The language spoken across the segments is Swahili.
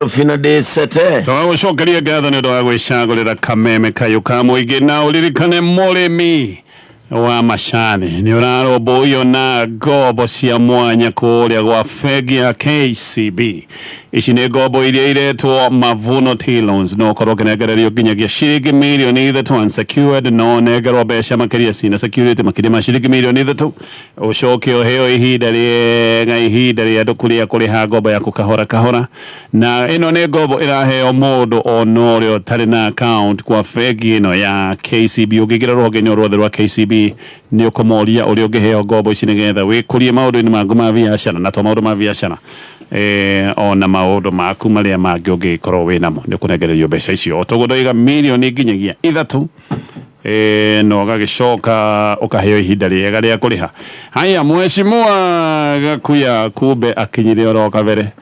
Fina de sete. Tawa shokaria gatho ne ndo agwicagurira kameme kayo ka muingi na uririkane murimi wa macani ni uraromboio na ngombo cia mwanya kuria gwa bengi ya KCB. Ici nĩ ngombo iria iretwo Mavuno T-loans no korwo kĩnengererio nginyagia ciringi mirioni 3 unsecured no nengerwo mbeca makĩria cina security makĩria ma ciringi mirioni 3 ucoke ũheo ihinda rĩa andũ kũrĩha ngombo yaku kahora kahora. Na ĩno nĩ ngombo ĩraheo mũndũ ona ũrĩa ũtarĩ na account kwa bengi ĩno ya KCB. Ũngĩingĩra rũhonge-inĩ ruothe rwa KCB nĩ ũkũmoria ũrĩa ũngĩheo ngombo ici nĩgetha wĩkũrie maũndũ-inĩ maku ma biacara na to maũndũ ma biacara ona maũndũ maku marĩa mangĩ ũngĩkorwo wĩnamo nĩ kũnengererio mbeca icio tũgũtũiga mirioni nginyagia 3 no gagĩcoka ũkaheo ihinda rĩega rĩa kũrĩha. Haya, mheshimiwa Gakuya kumbe akinyire oro kabere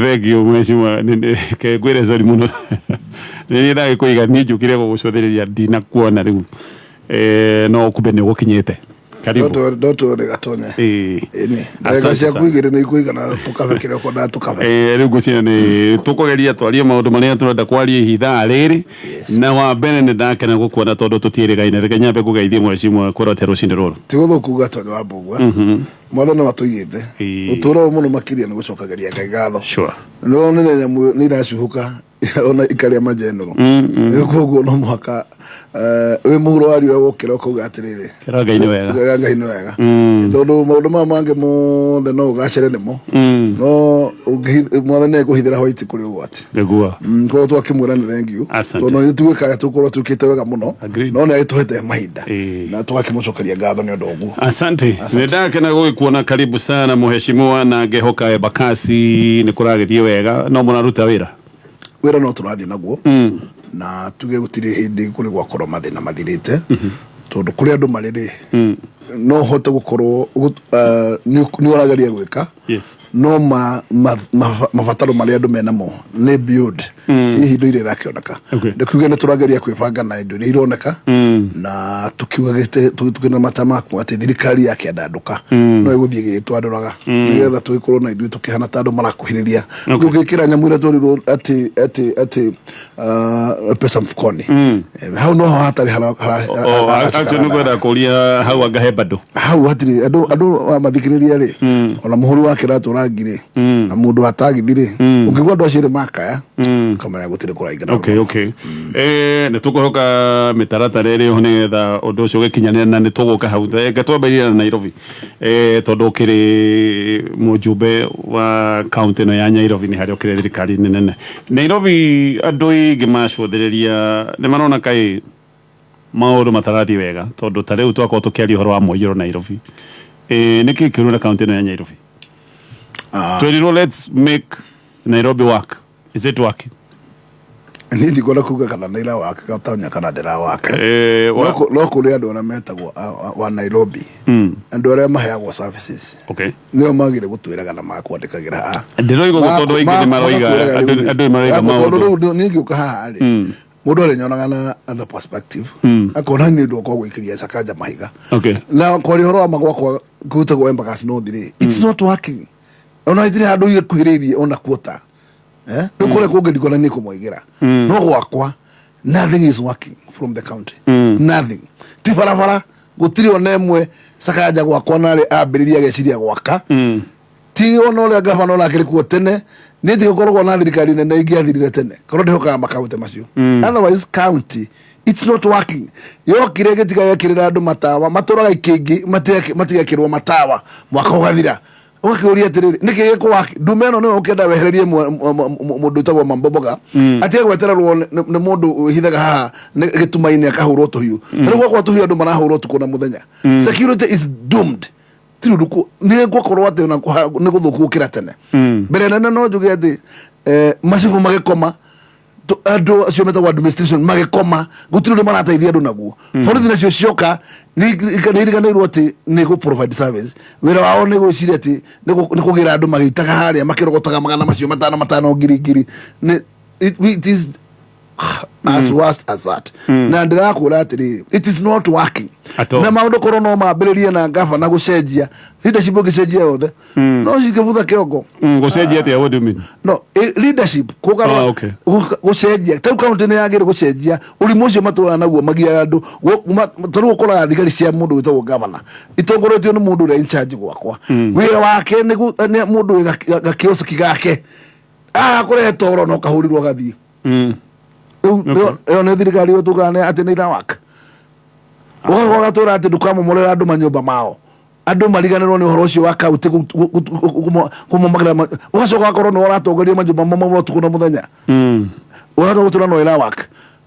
thegio mheshimiwa ngwĩre sorry mũno nĩ ndagĩkũiga niĩ njũkire gũgũcũthĩrĩria ndinakuona rĩu no kumbe nĩ ũgũkinyĩte. Karibu. Doto de gatonya. Ni. Ndagĩcia kuigire nĩ kuigana tukabe kire ko da tukabe. Rĩu ngũcina nĩ tũkũgeria twarie maũndũ marĩa tũrenda kwaria ihinda rĩrĩ na wa mbere nĩ ndakena gũkuona tondũ tũtiĩrĩgaine reke nyambe kũgeithie mheshimiwa kwĩrotera rũcinĩ rũrũ. Tigũthũku gatonya wa mbugwa. Mwathani watũigĩte. Ũtũũro mũno makĩria nĩ gũcokageria Ngai ngatho. Sure. No nĩ nyamũ nĩ iracuhuka ona ikaria majenero. Koguo no muhaka we muhuro wari wokera kuga atiriri Ngai nĩ wega tondu maundu ma mange mothe no ugacere nimo no mwathani ekuhithira hoiti kuri ugwati ngegua ko twakimwira ni thank you tondu ni tuwikaga tukorwo tukite wega muno no ni agituhete mahinda na tugakimucokeria ngatho ni undu uguo. Asante. Ni ndakena gũkuona karibu sana mheshimiwa na ngehoka Embakasi ni kuragithie wega no mũraruta wĩra no turathie naguo na tuge gutire hindi kuri gwakorwo mathina mathirite tondu kuri andu mariri no hote gukorwo ni uragaria gwika no mabataro mari andu menamo ni build hihi ndo ire rakioneka ndikuge ni turagaria kwibanga na indo ironeka na tukiugagite tukina matama ku ati thirikari yake andanduka no iguthie gitwanduraga nigetha tuikorwo na ithuĩ tukihana tandu marakuhiriria ngukira nyamwira tũrirwo ati pesa mfukoni hau no hatari hara nĩngwenda kũria hau angahe bado hau hatiri andu mathikiriria ri ona muhuru wake raturangire na mundu atagithire ukigwa ndo acire makaya kama ya gutire kuraigana. Okay nĩ tũkũhoka mĩtaratara ĩrĩ ho nĩgetha ũndũ ũcio ũgĩkinyanĩra na nĩ tũgũka hau twambĩrĩria na Nairobi tondũ ũkĩrĩ mũjumbe wa kaunti ĩno ya Nairobi nĩ harĩa ũkĩrĩ thirikari nene Nairobi andũ aingĩ macũthĩrĩria nĩ marona kaĩ maũndũ matarathi wega tondu ta rĩu twakorwo tũkĩaria ũhoro wa mũiyũro Nairobi nĩkĩ kĩrũ na kaunti ĩno ya Nairobi tũrirwo let's make Nairobi work. Is it working? Ni ndikona kuga kana nĩra wake katanya kana ndĩra wake no kũrĩ andũ arĩa metagwo wa Nairobi andũ arĩa maheagwo services nĩo magire gũtwĩraga na makwandĩkagĩra ndĩroiga tondũ aingĩ nĩ maroiga andũ maroiga maũndũ nĩ ngĩũka haha rĩ mundu arenyonaga na other perspective akona ni ndu kwa gwikiria Sakaja mahiga na kwa rihoro wa magwakwa gutagwo Embakasi no thire it's not working ona ithire handu ikuhiririe ona kuota no kule kuge ndikona ni kumwigira no gwakwa nothing is working from the county nothing ti barabara gutiri ona emwe Sakaja gwakwa nari ambiriria geciria gwaka ti ona ole gavana ona kiri kuo tene ni tigokorwo na thirikari nene ingiathirire tene korwo ndihokaga makaunti macio otherwise county it's not working yokire gitiga yakirira andu matawa maturaga ikingi matigekirwo matawa mwaka ugathira ugakiuria atiriri niki giko waki ndumeno no ukenda wehererie mundu tagwo Mamboboga atige gwetererwo ni mundu hithaga haha gitumaini akahurwo tuhiu tarigwo kwa tuhiu andu marahurwo tukuna muthenya security is doomed tiruduko ni gwakorwo ati na ni guthuku kira tene mbere nene no njuge ati masifu magikoma andu acio metagwo administration magikoma gutiru marateithia andu naguo borithi nacio cioka ni iriganirwo ati ni go provide service wira wao ni gwiciria ati ni kugira andu magitaga haria makirogotaga magana macio matano ngiri it is as worst as that na ndirakwira atiri it is not working na maundu korwo no mambiririe na gavana gucenjia leadership gucenjia yothe no cingivutha kiongo gucenjia atia what do you mean no leadership kugarwa gucenjia tau county ni yagire gucenjia urimu ucio matura naguo magia andu taru ukora thigari cia mundu witagwo gavana itongoretio ni mundu uri in charge gwakwa wira wake ni mundu gakioski gake kure toro no kahurirwo gathii yo ne thirikari utugane ati ni rawaka wagatura ati ndukamomorera andu manyumba mao andu mariganirwo ni uhoro ucio wa kauti kumomagira ugacoka gakorwo ni waratongoria manyumba mamwe utuku na muthenya uratogutura no irawaka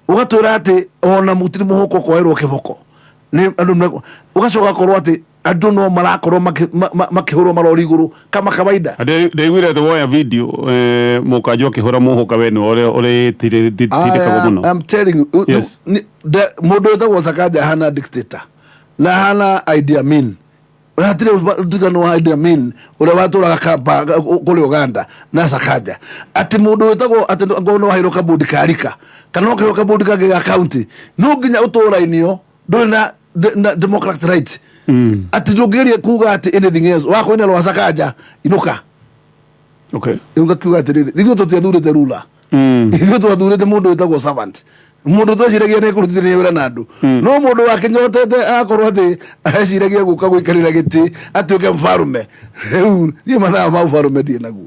ugatwira ati ona mutiri muhuko koerwo kiboko ni andu ugacoka gakorwo ati andu no marakorwo makihurwo marori iguru kama kawaida ndeiguire the wire video mukanjwo kihura muhuka we ni ore tirikago muno I'm telling you yes. Mundu wetagwo Sakaja hana dictator na hana idea mean hatire tigano idea mean ule waturaga kamba kule Uganda na Sakaja ati mundu wetagwo ati ngono wahiro kabudi karika kana okiro kabudi ka county no ginya utura inio do na democratic right ati ndugerie kuga ati anything else wako ina Sakaja inuka okay inuka kuga ati ndio tutethurite ruler ndio tutethurite mundu wetagwo servant mundu twaciragia ni kurutithia wira na andu no mundu wake nyotete akorwo ati aciragia guka guikarira giti atuike mfarume riu ni mathaa ma mfarume die naguo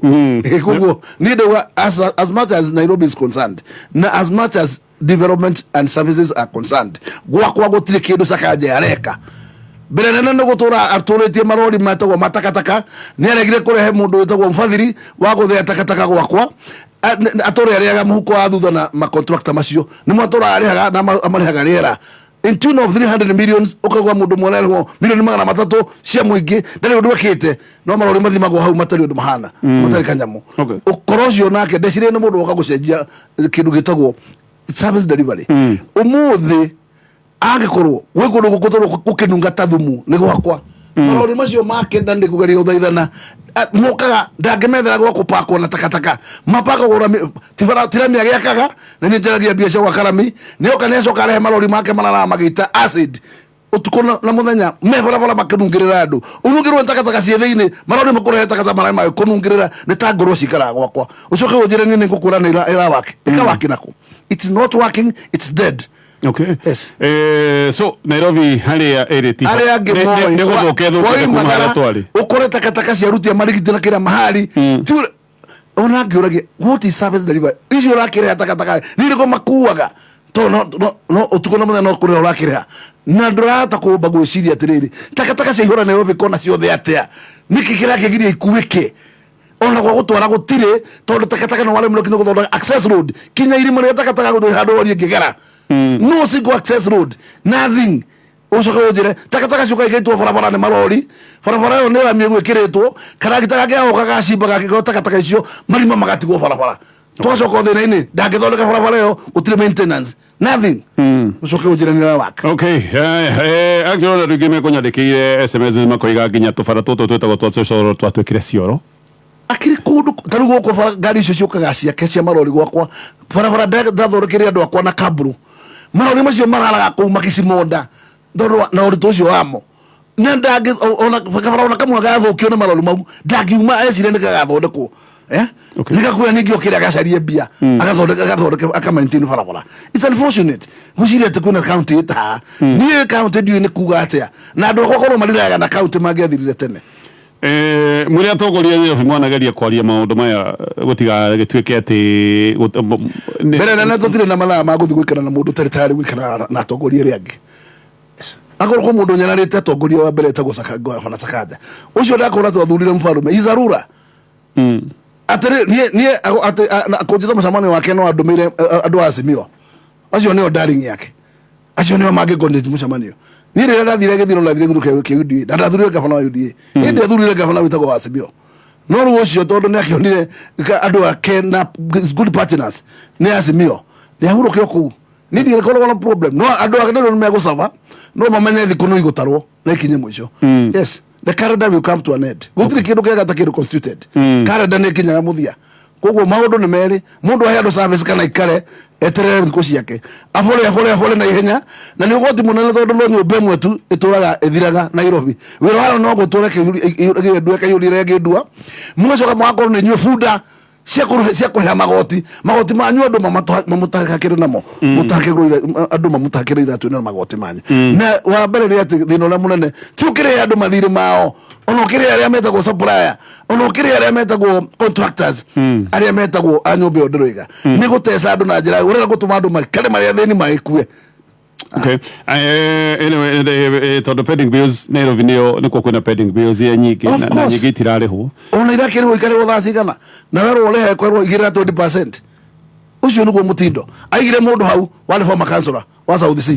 koguo ni ndauga as much as Nairobi is concerned na as much as development and services are concerned gwakwa gutire kindu Sakaja areka mbere nene no gutura aturitie marori matagwo matakataka ni aregire kurehe mundu wetagwo mfathiri wa guthia takataka gwakwa atore ariaga muhuko wa thutha na ma contractor macio ni matora ariaga na amarihaga riera in tune of 300 million ukagwa mundu mwanelwo milioni 300 cia muingi ndari undu wekite no marori mathimagwo hau matari undu mahana matari kanyamu ukorocio nake ndecire ni mundu ukagucenjia kindu gitagwo service delivery umuthi agikorwo we kundu gukutorwo gukinunga tathumu ni gwakwa marori macio make ndandi kugeria uthaithana mokaga ndangimethera gwa kupakwo na takataka mapaka gora tirami agiakaga na ni njaragia biacara wa karami ni okanecoka rehe marori make marara magita acid utuko na muthenya mebara makinungirira andu unungirwo takataka cie thiini marori makurehe takataka marai ma kunungirira ni ta ngoro cikara gwakwa ucoke unjire ni ngukura na ira wake ikawaki nako it's not working, it's dead. Okay. Yes. So Nairobi haria ereti ne guthoke kumara twari ukore takataka cia rutia marigiti na kira mahali ona ngiuragia what is service delivery icio rakire takataka niriko makuaga to no utuko na muthenya no kure rakire na ndurata kuba gwiciria atiriri takataka cia ihura Nairobi kona ciothe atia niki kira kigiria ikuwike ona kwa gutwara gutire tondu takataka no wale mlokino guthonda access road kinya irimo ria takataka guthira handu wari ngigera no single access road nothing ucoka ujire takataka ciuka igaitwo barabara ni marori barabara yo ni ramie gwikiritwo kana gitaka gya okaga cimbaga giko takataka icio marima magatigwo barabara twacoka thina-ini ndangithondeka barabara yo gutire maintenance nothing ucoke ujire ni waka okay actually rigime kunyandikire SMS makoiga nginya tubara tutu twetagwo twacoro twatwikire cioro akiri kundu tarugo ko gari icio ciukaga ciake cia marori gwakwa barabara ndathondekire andu akwa na kaburu marori macio mararaga kuu makicimonda ndorwa na uritu ucio wamo na ndangi ona kamwe gathukio na marori mau ndangiuma ecire ni gagathondekwo nikakuya ningi okira gacarie bia agathondeka akamaintain barabara it's unfortunate guciria te kuna county ta ni county ndio ni kuga atia na andu akorwo mariraga na county magethirire tene muri atongoria Nairobi mwanageria kwaria maundu maya gutiga gituike ati mbere na tutire na mathaa ma guthi gwikana na mundu tari gwikana na atongoria riangi akorwo mundu nyanarite atongoria wa mbere etagwo Sakaja ucio ndakora twathurire mfarume izarura atire nie akonjita mucamanio wake no andumire andu Azimio acio nio darling yake acio nio mangigonete mucamanio ni rira ndathire githiro na thire guruke kiudi ndathurire gavana wa UDA ni ndathurire gavana witagwo Azimio no ruo cio tondu ni akionire andu ake na good partners ni Azimio ni ahuruke ku ni ndire kono na problem no andu ake no megusava no mamenye thiku no igutarwo na ikinye mwisho yes the calendar will come to an end gutire kindu kega ta kindu constituted calendar ni kinyaga muthia koguo maundu ni meri mundu ahe andu service kana ikare eterere thikũ ciake afole na ihenya na nĩ ũgwati mũnene tondũ no nyũmba ĩmwe tu ĩtũraga ĩthiraga Nairobi wĩra wao no gũtũra kĩiyũrire kĩndua mũgacoka mũgakorwo nĩ inyuĩ bunda cia kũrĩha magoti manyu andũ mamũtakĩre namo andũ mamũtakĩre iratũ na magoti manyu na wa mbere rĩ atĩ thĩna ũrĩa mũnene ti ũkĩrĩhe andũ mathirĩ mao ona ũkĩrĩhe arĩa metagwo supplier ona ũkĩrĩhe arĩa metagwo contractors arĩa metagwo a nyũmba ĩyo ndĩroiga nĩ gũteca andũ na njĩra ũrenda gũtũma andũ maikare marĩa thĩni magĩkue. Okay. Anyway, tondu pending bills Nairobi niko kwina pending bills ya nyingi na nyingi itirarĩhwo ona irakĩrĩhwo ikarĩhwo thaa cigana na werwo ũrĩhe kwerwo igĩrĩra 20%. Ucio nĩguo mũtindo aigire mũndũ hau warĩ former councillor wa South Sea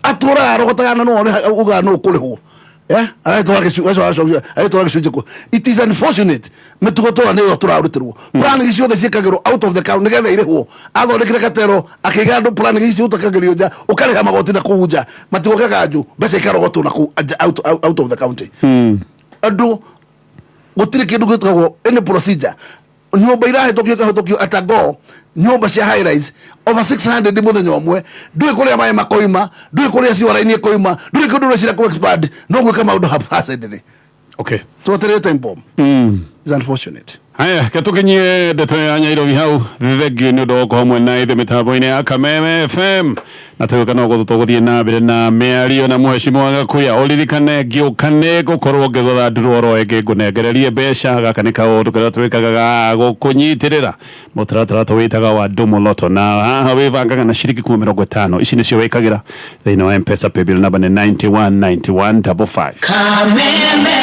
atũra arogotaga na no uga no kũrĩhwo it is unfortunate mĩtugo nĩyo tũrarutirwo plan ciothe ciĩkagĩrwo out of the county nĩgetha irĩhwo athondekire katero akĩiga andũ plan icio utakagĩrio nja ũkarĩha magoti na kũu nja matigoke kanju mbeca ikarogotwo na kũu out of the county andũ gũtirĩ kĩndũ gĩtagwo any procedure nyũmba irahĩtũkio atago nyũmba cia high rise over 600 muthenya ũmwe ndũĩ kũrĩa maĩ makoima ndũĩ kũrĩa ciwara-inĩ koima ndũĩ kũndũ ũrĩa cirakũ expand no gwĩka maũndũ haphazardly. Okay, tuoterere time bomb is unfortunate. Haya, katukinyie ndeto ya Nairobi hau thegio nĩ ũndũ wa hamwe na ithe mĩtambo-inĩ ya Kameme FM na tũgũka no gũtũgũthiĩ na mbere na mĩario na Mheshimiwa Gakuya ũririkane ngĩũkane gũkorwo ngĩgũtha nduroro ĩngĩ ngũnengererie mbeca gaka nĩ kaũndũ karĩa twĩkaga ga gũkũnyitĩrĩra mũtaratara tũwĩtaga wa Ndũmũ-Loto na haha wĩbangaga na ciringi 50 ici nĩcio wĩkagĩra thĩinĩ wa M-Pesa paybill number nĩ 919155 Kameme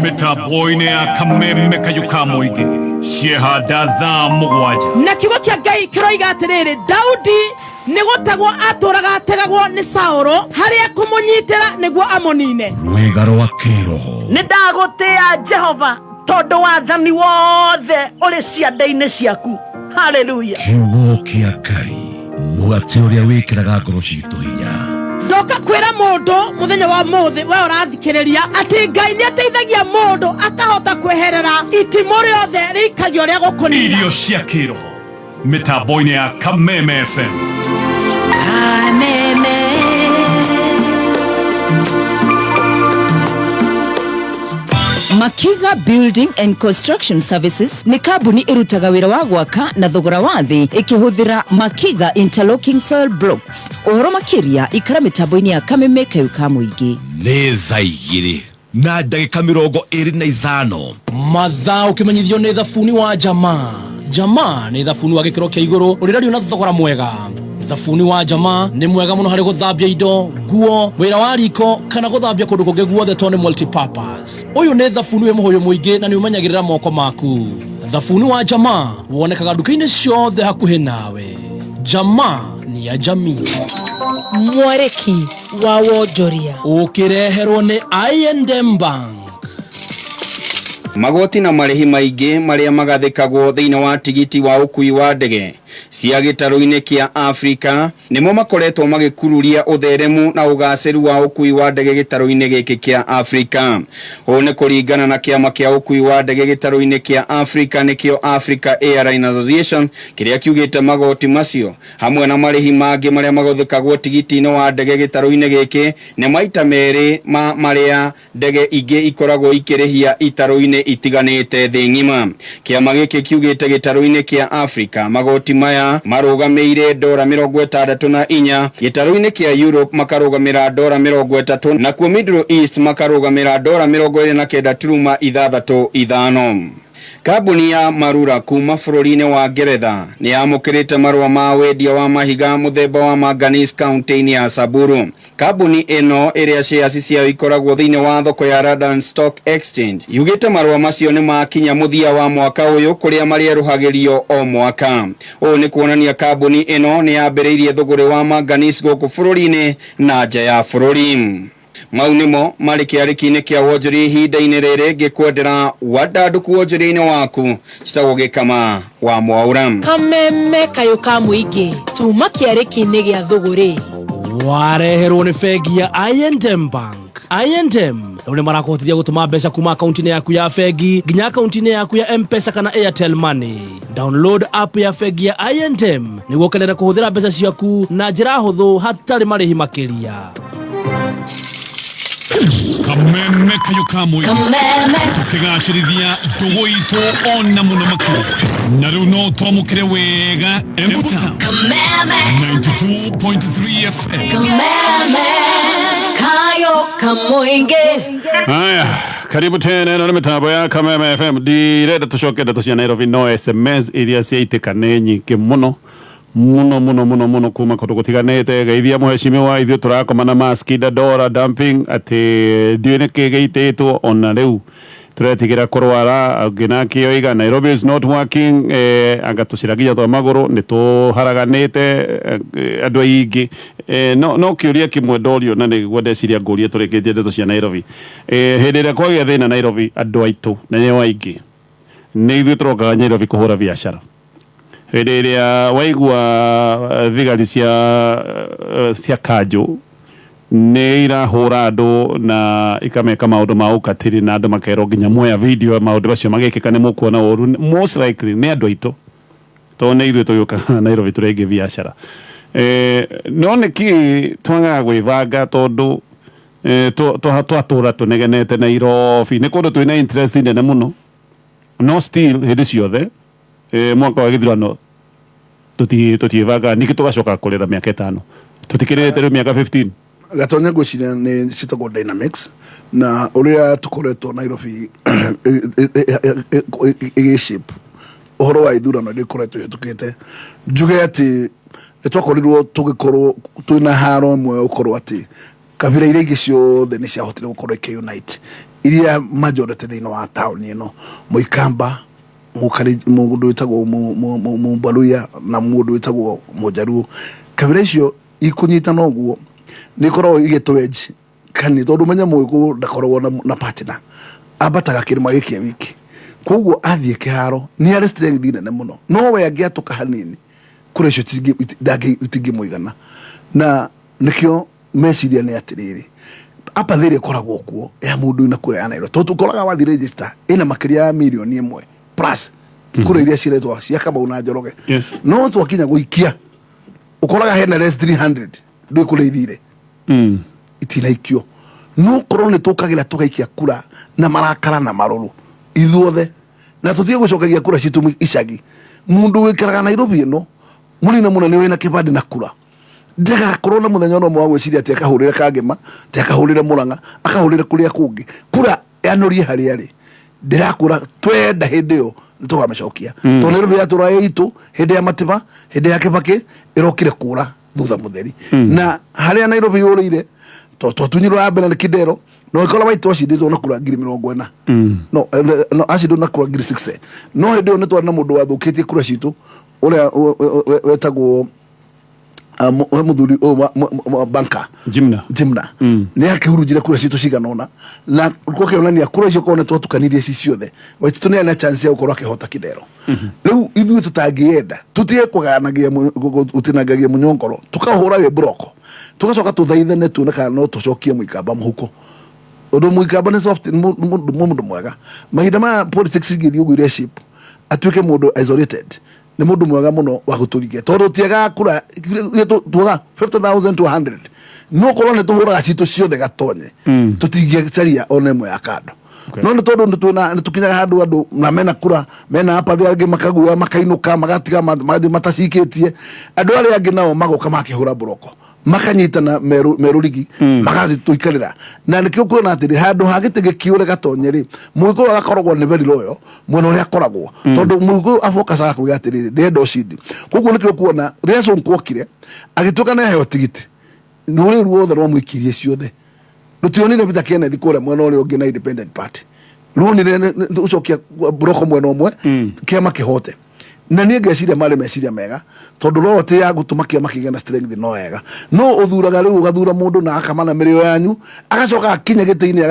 mĩtambo-inĩ ya Kameme kayuka mũingĩ ciehanda thaa mũgwanja na kiugo kĩa Ngai kĩroiga atĩrĩrĩ Daudi nĩgũtegwo atũraga ategagwo nĩ Saũlũ harĩa kũmũnyitĩra nĩguo amũnine rwĩga rwa kĩroho nĩndagũtĩĩa Jehova tondũ wathani wothe ũrĩ ciande-inĩ ciaku. Haleluya. kiugo kĩa Ngai mũgate ũrĩa wĩkĩraga ngoro citũ hinya. ndoka kwĩra mũndũ mũthenya wa mũthĩ we ũrathikĩrĩria atĩ Ngai nĩateithagia mũndũ akahota kweherera itimũ rĩothe rĩikagio rĩa gũkũnina irio cia kĩroho mĩtambo-inĩ ya Kameme FM. Kameme Makiga Building and Construction Services ni kambuni irutaga wĩra wa gwaka na thogora wa thĩ ikĩhũthĩra Makiga Interlocking Soil Blocks. Ũhoro makĩria ikara mĩtambo-inĩ ya Kameme kayuka mũingĩ. Nĩ thaa igĩrĩ na ndagĩka 25 mathaa ũkĩmenyithio nĩ thabuni wa Jamaa nĩ thabuni wa gĩkĩro kĩa igũrũ ũrĩrario na thogora mwega. Thabuni wa Jamaa nĩ mwega mũno harĩ gũthambia indo, nguo, wĩra wa riko kana gũthambia kũndũ kũngĩ guothe tondũ nĩ multipurpose. Ũyũ nĩ thabuni wĩ mũhũyũ mũingĩ na nĩ ũmenyagĩrĩra moko maku. Thabuni wa Jamaa wonekaga nduka-inĩ ciothe hakuhĩ nawe. Jamaa ni ya jamii. mwareki wa wonjoria Ũkĩreherwo nĩ I&M Bank. Magoti na marĩhi maingĩ marĩa magathĩkagwo thĩinĩ wa tigiti wa ũkui wa ndege cia gĩtarũ-inĩ kĩa Afrika nĩmo makoretwo magĩkururia ũtheremu na ũgacĩru wa ũkui wa ndege gĩtarũ-inĩ gĩkĩ kĩa Afrika. Ũũ nĩ kũringana na kĩama kĩa ũkui wa ndege gĩtarũ-inĩ kĩa Afrika nĩkĩo Africa Airline Association kĩrĩa kiugĩte magoti macio hamwe na marĩhi mangĩ marĩa magathĩkagwo tigiti-inĩ wa ndege gĩtarũ-inĩ gĩkĩ nĩ maita merĩ marĩa ndege ingĩ ikoragwo ikĩrĩhia itarũ-inĩ itiganĩte thĩ ng'ima. Kĩama gĩkĩ kiugĩte gĩtarũ-inĩ kĩa Afrika magoti maya marugamĩire $64, gĩtarũ-inĩ kĩa Europe makarũgamĩra $30 na kuo Middle East makarũgamĩra $29.65. Kambuni ya Marura kuma bũrũri-inĩ wa Ngeretha nĩ yamũkĩrĩte marũa ma wendia wa mahiga mũthemba wa manganese kaunti-inĩ ya Samburu. Kambuni ĩno ĩrĩa shares ciayo ikoragwo thĩinĩ wa thoko ya London Stock Exchange yugĩte marũa macio nĩ makinya mũthia wa mwaka ũyũ kũrĩa marĩerũhagĩrio o mwaka. Ũũ nĩ kuonania kambuni ĩno nĩ yambĩrĩirie thũgũrĩ wa manganese gũkũ bũrũri-inĩ na nja ya bũrũri. Mau nĩmo marĩ kĩarĩki-inĩ kĩa wonjoria ihinda-inĩ rĩrĩ ngĩkwendera wandandũku wonjoria-inĩ waku citagwo Gĩkama wa Mwaũra. Kameme kayuka mũingĩ tuma kĩarĩki-inĩ gĩa thũgũrĩ Wareherwo nĩ bengi ya I&M Bank. I&M rĩu nĩ marakũhotithia gũtũma mbeca kuma akaunti-inĩ yaku ya bengi nginya akaunti-inĩ yaku ya M-Pesa kana Airtel Money. Download app ya bengi ya I&M nĩguo ũkenere kũhũthĩra mbeca ciaku na njĩra hũthũ hatarĩ marĩhi makĩria. Kameme kayo kamwe tukigacirithia ndugu itu ona muno makiri na riu no twamukire wega Embuta 92.3 FM Kameme kayo kamoinge. Haya, karibu tena na mitambo ya Kameme FM. Direct tucoke ndeto cia Nairobi no SMS iria ciaitikane nyingĩ muno kuma kũndũ gũtiganĩte. Geithia mũheshimiwa ithuĩ tũrakomana maski Dandora dumping atĩ ndiũĩ nĩkĩ gĩitĩtwo ona rĩu tũretigĩra kũrwara ngĩnakĩo iga Nairobi is not working. Agatũciragia twa magũrũ nĩ tũharaganĩte andũ aingĩ. No kĩũria kĩmwe ndorio na nĩguo ndeciria ngũrie tũrĩkĩtie ndeto cia Nairobi. Hĩndĩ ĩrĩa kwagĩa thĩna Nairobi andũ aitũ na nĩ aingĩ nĩ ithuĩ tũrokaga Nairobi kũhũra biacara. Hĩndĩ ĩrĩa waigua thigari cia kanjũ nĩ irahũra andũ na ikameka maũndũ ma ũkatĩri na andũ makerwo nginya muoya video maũndũ macio magĩkĩka nĩ mũkuona ũru, most likely nĩ andũ aitũ tondũ nĩ ithuĩ tũgĩũka Nairobi tũrenge biacara. No nĩkĩ twagaga gwĩbanga tondũ twatũra tũnegenete Nairobi nĩ kũndũ twĩna interest nene mũno, no still hĩndĩ ciothe mwaka wa gĩthurano tũtiĩbanga nĩkĩ tũgacoka kũrĩra mĩaka 5 tũtikĩrĩte rĩu mĩaka 15. Gatonya gwĩciria nĩ citagwo dynamics na ũrĩa tũkoretwo Nairobi shape ũhoro wa ithurano rĩkoretwo hĩtũkĩte. Njuge atĩ nĩtwakorirwo tũgĩkorwo twĩna haro ĩmwe ũkorwo atĩ kabira iria ingĩ ciothe nĩ ciahotire gũkorwo ikĩunite iria majority thĩinĩ wa taũni ĩno. Mũikamba mũndũ wĩtagwo Mũmbaluya na mũndũ wĩtagwo Mũjaruo, kabira icio ikunyitana ũguo nĩ korwo igĩtwenji kani tondũ menya mũgĩkũyũ ndakoragwo na partner ambataga kĩrĩma gĩkĩ wiki, koguo athiĩ kĩharo nĩ arĩ strength nene mũno, no we angĩatũka hanini kũrĩ icio itingĩmũigana. Na nĩkĩo meciria nĩ atĩrĩrĩ apa thĩrĩ koragwo kuo ya mũndũ ina kũrĩa ya Nairobi tondũ ũkoraga wathi register ĩna makĩria ya milioni 1 plus kũrĩ iria ciretwo cia Kamau na Njoroge. No twakinya gũikia ũkoraga hena less 300 ndũĩ kũrĩa ithire itinaikio. No korwo nĩ tũkagĩra tũgaikia kura na marakara na marũrũ ithuothe na tũtige gũcokagia kura citũ icagi. Mũndũ wĩkaraga Nairobi ĩno mũnene mũno nĩ wĩna kĩbandĩ na kura ndagakorwo na mũthenya ũmwe wa gwĩciria atĩ akahũrĩre Kangema atĩ akahũrĩre Mũrang'a akahũrĩre kũrĩa kũngĩ kura yanurie harĩa arĩ. Ndirakura twenda hĩndĩ ĩyo nĩ tũgamĩcokia tondũ Nairobi yatũra itũ hĩndĩ ya Matiba hĩndĩ ya Kibaki ĩrokire kũra thutha mũtheri na harĩa Nairobi yũrĩire twatunyirwo ya mbere nĩ Kidero no ĩkorwo waitũ acindĩtwo na kura 40,000 no acindwo na kura 60,000 no hĩndĩ ĩyo nĩ twarĩ na mũndũ wathũkĩtie kura citũ ũrĩa wetagwo mũthuri banka Jimna nĩ akĩhurunjire kura citũ ciganona na gũkĩonania kura icio korwo nĩ twatukanirie ci ciothe waitũ nĩ ana chance ya gũkorwo akĩhota Kidero. Rĩu ithuĩ tũtangĩenda tũtige gũtinangagia mũnyongoro tũkahũra wĩ broko tũgacoka tũthaithane tuone kana no tũcokie Mũikamba mũhuko. Ũndũ Mũikamba nĩ soft mũndũ mwega mahinda ma politics igĩthiĩ ũguo leadership atuĩke mũndũ isolated nĩ mũndũ mwega mũno wa gũtũrigia tondũ tiaga kura tuoga 50,000 to 100 no korwo nĩ tũhũraga citũ ciothe gatonye tũtingĩcaria ona ĩmwe ya kando. No nĩ tondũ nĩ tũkinyaga handũ andũ na mena kura mena apathi angĩ makaguoya makainũka magatiga matacikĩtie andũ arĩa angĩ nao magoka makĩhũra broko makanyitana merũrigi magathi tũikarĩra na nĩkĩo kuona atĩ handũ hagĩtĩ gĩkiũre gatonye rĩ Mũgĩkũyũ agakoragwo nĩ very loyal mwena ũrĩa akoragwo tondũ Mũgĩkũyũ afokasaga kuuga atĩrĩrĩ ndenda ũcindi. Koguo nĩkĩo kuona rĩrĩa Sonko okire agĩtuĩka nĩ aheo tigiti rũrĩrĩ ruothe rwamũikirie ciothe rũtionire Peter Kenneth kũrĩa mwena ũrĩa ũngĩ na independent party ruonire ũcokia broko mwena ũmwe kĩama kĩhote na niĩ ngeciria marĩ meciria mega tondũ rote ya gũtũma kĩama kĩgĩe na strength no wega no ũthuraga rĩu ũgathura mũndũ na akamana mĩrĩo yanyu agacoka akinya gĩtĩ-inĩ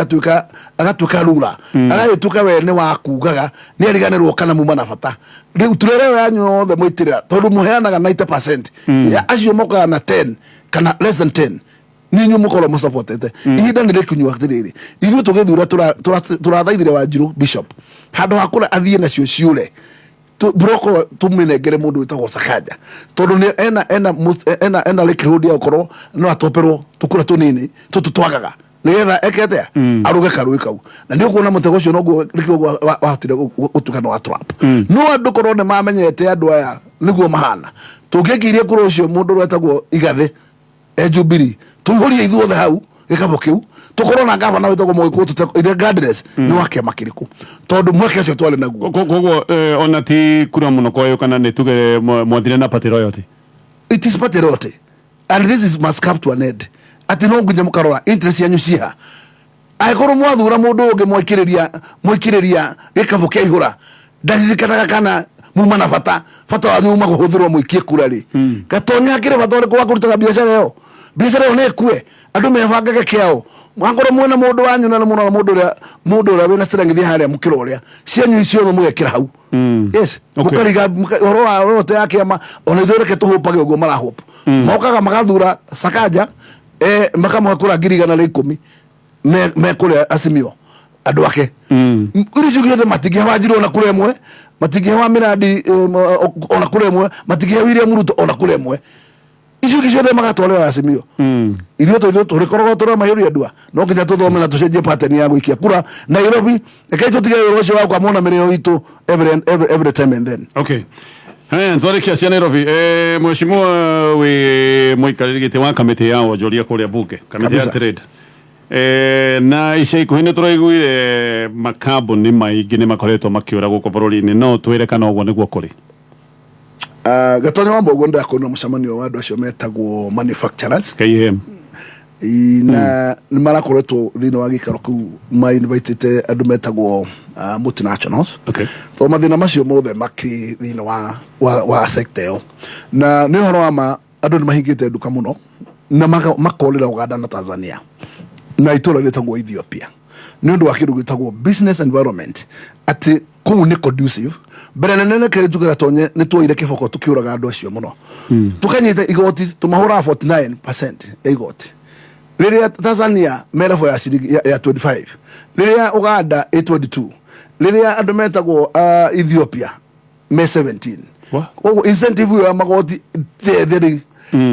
agatuĩka rura agagĩtuĩka we nĩ wa kugaga nĩ ariganĩrwo kana muma na bata. Rĩu turere yanyu yothe mwĩtĩrĩra tondũ mũheanaga 90% acio mokaga na 10 kana less than 10 ni nyu mukoro mu supportete ihinda ni rikunywa atiriri ithu tugithura turathaithire Wanjiru Bishop handu hakura athie nacio ciure broko tuminengere mundu witagwo Sakaja tondu ni ena likirudi okoro no atoperwo tukura tunini tututwagaga nigetha ekete aruge karui kau na ndio kuona mutego cio noguo rikio watire utukano wa trap no andu korone mamenyete andu aya niguo mahana tungikirie kuro cio mundu wetagwo Igathe Jubilee tuihorie ithuothe hau gikabo kiu tukorwo na gavana witagwo Moiku tuteko Gardens ni wake makiriku tondu mweke cio twale naguo koguo ona ti kura muno kwayo kana ni tuge mwathire na party royalty. It is party royalty and this is must come to an end. Ati no ngunye mukarora interest yanyu ciha aikoro mwathura mundu ungi mwikiriria gikabo kia igura ndazikanaga kana muma na fata wanyu uma guhuthirwo mwikie kura ri gatonya kire fatore kwa kurutaga biashara yo ne kue andu mebangage kiao mwangoro mwena mundu wanyu na mundu ria wina strength haria mukiro uria cianyu icio mugekira hau yes mukariga oro te yake ama ona ithureke tuhupage ugo mara hope mokaga magathura Sakaja makamwakura girigana na 10 me kule Azimio andu ake uricio giothe matingihe Wanjiru ona kure mwe matingihe wa Miradi ona kure mwe matingihe William Ruto ona kure mwe icio giothe magatwarira Azimio ithuĩ tũrĩkoragwo tũrĩ mahĩũria ndua no nginya tũthome na tũcenjie pattern ya gũikia kura Nairobi reke tũtige wĩra ũcio wa kwamona mĩrĩo itũ every time and then. Okay. Haya nzwarikia cia Nairobi mheshimiwa we muikarĩri gĩtĩ wa kamĩtĩ ya wonjoria kũrĩa bunge kamĩtĩ ya trade na ica ikuhĩ nĩ tũraiguire makambuni maingĩ nĩ makoretwo makĩũra gũkũ bũrũri-inĩ no twĩre kana ũguo nĩguo kũrĩ. Gatonya wa mbogo ndakuona mucemanio wa andu acio metagwo manufacturers KM na ni marakoretwo thina wa gikaro ku ma invitete andu metagwo multinationals. Okay. To mathina macio mothe makiri thina wa sector yo na ni horo ama andu ni mahingite nduka muno na makolera Uganda na Tanzania na itura letagwo Ethiopia ni undu wa kindu gitagwo business environment ati kuu ni conducive bere nene ke tugatonye ni tuire kiboko tukiuraga andu acio muno tukanyita igoti tumahura 49% igoti riria Tanzania merafo ya ciringi ya 25 riria Uganda 22 riria andu metagwo Ethiopia me 17 koguo incentive ya magoti theri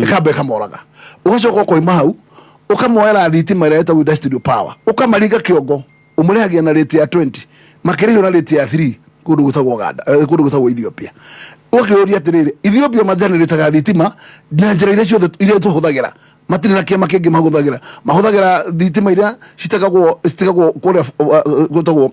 ikabe kamoraga ugacoka koima hau ukamoera thitima ira etagwo industrial power ukamariga kiongo umurehagia na rate ya 20 makiriyo na rate ya 3 kundu gutagwo Uganda kundu gutagwo Ethiopia ukiuria atiriri Ethiopia majaniritaga thitima na njira iria ciothe iria tuhuthagira matiri na kiama kingi mahuthagira thitima iria citegagwo kuria gutagwo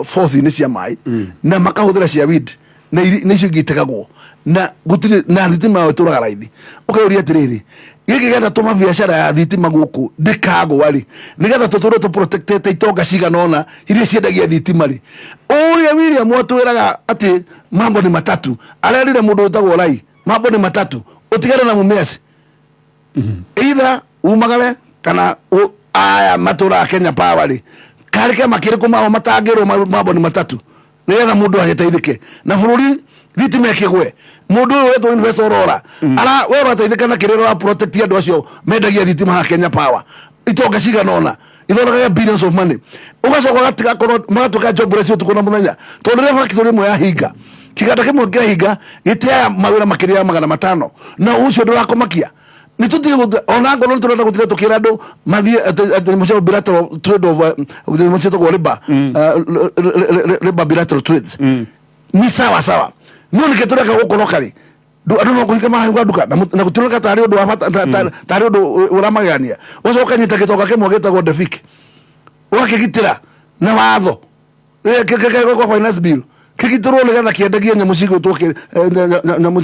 force ni cia mai na makahuthira cia wind na icio gitegagwo na gutiri na thitima turaga raithi ukiuria atiriri giki genda tuma biashara ya thitima guku ndikago wali nigetha tutore to protected itonga ciganona iria ciendagia thitima ri uria William watwiraga ati mambo ni matatu arerire mundu utagwo Rai mambo ni matatu utigare na mumesi either umagale kana aya matura Kenya Power ri karike makiriku mao matangirwo mambo ni matatu nigetha mundu agiteithike na bururi thitima ikigwe mundu wetu investor rora ara we rateithika na kiriro wa protect andu acio mendagia thitima ha Kenya Power itonga ciganona ithoraga billions of money ugacoka gatiga korwo magatuka job ratio tukona muthenya tondu ria factory imwe ya hinga kiganda kimwe kia hinga gitiaya mawira makiria 500 na ucio ndurakomakia ni tutige ona ngono turenda gutire tukira andu mathie mucho bilateral trade of mucho to riba riba bilateral trades ni sawa no ni ketureka gukoro kari andu no kuhika mahinga duka na guturuka tari undu wa tari undu uramagania ucoka nyita gitoka kimwe gitagwo defik wakigitira na watho kwa finance bill kigitiro nigetha kiendagia nyamu cigo twoke nyamu